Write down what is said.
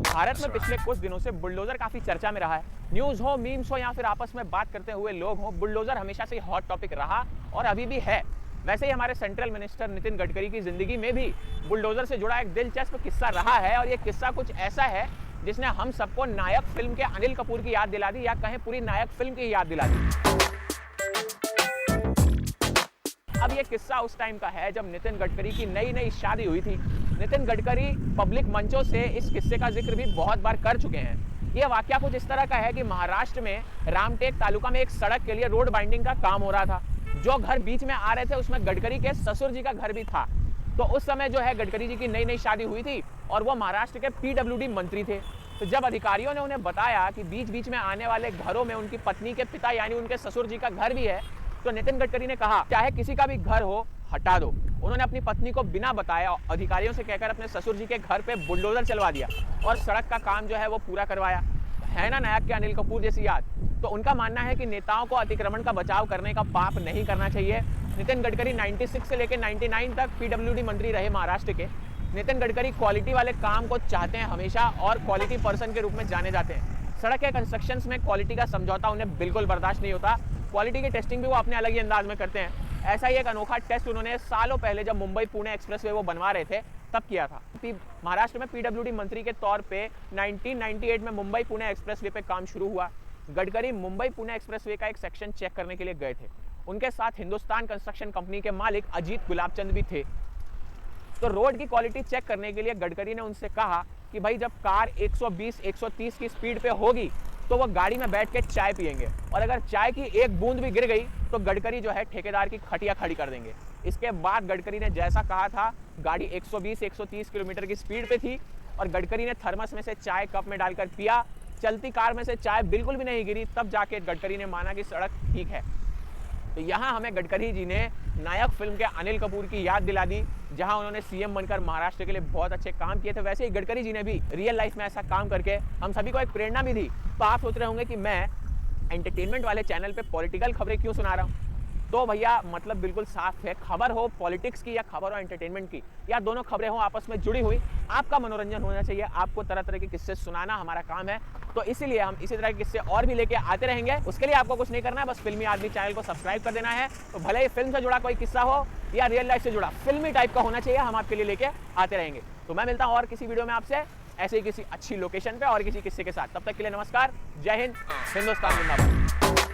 भारत में पिछले कुछ दिनों से बुलडोजर काफी चर्चा में रहा है। न्यूज हो, मीम्स हो या फिर आपस में बात करते हुए लोग हो, बुलडोजर हमेशा से हॉट टॉपिक रहा और अभी भी है। वैसे ही हमारे सेंट्रल मिनिस्टर नितिन गडकरी की जिंदगी में भी बुलडोजर से जुड़ा एक दिलचस्प किस्सा रहा है और ये किस्सा कुछ ऐसा है जिसने हम सबको नायक फिल्म के अनिल कपूर की याद दिला दी या कहें पूरी नायक फिल्म की याद दिला दी। अब ये किस्सा उस टाइम का है जब नितिन गडकरी की नई नई शादी हुई थी। नितिन गडकरी पब्लिक मंचों से इस किस्से का जिक्र भी बहुत बार कर चुके हैं। यह वाकया कुछ इस तरह का है कि महाराष्ट्र में रामटेक तालुका में एक सड़क के लिए रोड बाइंडिंग का काम हो रहा था। जो घर बीच में आ रहे थे उसमें गडकरी के ससुर जी का घर भी था। तो उस समय जो है गडकरी जी की नई नई शादी हुई थी और वो महाराष्ट्र के पीडब्ल्यूडी मंत्री थे। तो जब अधिकारियों ने उन्हें बताया कि बीच बीच में आने वाले घरों में उनकी पत्नी के पिता यानी उनके ससुर जी का घर भी है, तो नितिन गडकरी ने कहा चाहे किसी का भी घर हो हटा दो। उन्होंने अपनी पत्नी को बिना बताया अधिकारियों से कहकर अपने ससुर जी के घर पे बुलडोजर चलवा दिया और सड़क का काम जो है वो पूरा करवाया। है ना नायक के अनिल कपूर जैसी याद। तो उनका मानना है कि नेताओं को अतिक्रमण का बचाव करने का पाप नहीं करना चाहिए। नितिन गडकरी 96 से लेकर 99 तक पीडब्ल्यूडी मंत्री रहे महाराष्ट्र के। नितिन गडकरी क्वालिटी वाले काम को चाहते हैं हमेशा और क्वालिटी पर्सन के रूप में जाने जाते हैं। सड़क के कंस्ट्रक्शंस में क्वालिटी का समझौता उन्हें बिल्कुल बर्दाश्त नहीं होता। क्वालिटी की टेस्टिंग भी वो अपने अलग ही अंदाज में करते हैं। ऐसा ही एक अनोखा टेस्ट उन्होंने सालों पहले जब मुंबई पुणे एक्सप्रेसवे वो बनवा रहे थे तब किया था। महाराष्ट्र में पीडब्ल्यूडी मंत्री के तौर पे 1998 में मुंबई पुणे एक्सप्रेसवे पे काम शुरू हुआ। गडकरी मुंबई पुणे एक्सप्रेसवे का एक सेक्शन चेक करने के लिए गए थे। उनके साथ हिंदुस्तान कंस्ट्रक्शन कंपनी के मालिक अजीत गुलाबचंद भी थे। तो रोड की क्वालिटी चेक करने के लिए गडकरी ने उनसे कहा कि भाई जब कार 120-130 की स्पीड पे होगी तो वो गाड़ी में बैठ के चाय पियेंगे और अगर चाय की एक बूंद भी गिर गई तो गडकरी जो है ठेकेदार की खटिया खड़ी कर देंगे। इसके बाद गडकरी ने जैसा कहा था, गाड़ी 120-130 किलोमीटर की स्पीड पे थी और गडकरी ने थर्मस में से चाय कप में डालकर पिया। चलती कार में से चाय बिल्कुल भी नहीं गिरी। तब जाके गडकरी ने माना कि सड़क ठीक है। तो यहाँ हमें गडकरी जी ने नायक फिल्म के अनिल कपूर की याद दिला दी, जहां उन्होंने सीएम बनकर महाराष्ट्र के लिए बहुत अच्छे काम किए थे। वैसे ही गडकरी जी ने भी रियल लाइफ में ऐसा काम करके हम सभी को एक प्रेरणा भी दी। तो आप सोच रहे होंगे कि मैं एंटरटेनमेंट वाले चैनल पे पॉलिटिकल खबरें क्यों सुना रहा हूँ। तो भैया मतलब बिल्कुल साफ है, खबर हो पॉलिटिक्स की या खबर हो एंटरटेनमेंट की या दोनों खबरें हो आपस में जुड़ी हुई, आपका मनोरंजन होना चाहिए। आपको तरह तरह के किस्से सुनाना हमारा काम है। तो इसीलिए हम इसी तरह के किस्से और भी लेके आते रहेंगे। उसके लिए आपको कुछ नहीं करना है, बस फिल्मी आदमी चैनल को सब्सक्राइब कर देना है। तो भले ही फिल्म से जुड़ा कोई किस्सा हो या रियल लाइफ से जुड़ा, फिल्मी टाइप का होना चाहिए, हम आपके लिए लेके आते रहेंगे। तो मैं मिलता हूँ और किसी वीडियो में आपसे ऐसे ही किसी अच्छी लोकेशन पे और किसी किस्से के साथ। तब तक के लिए नमस्कार, जय हिंद, हिंदुस्तान जिंदाबाद।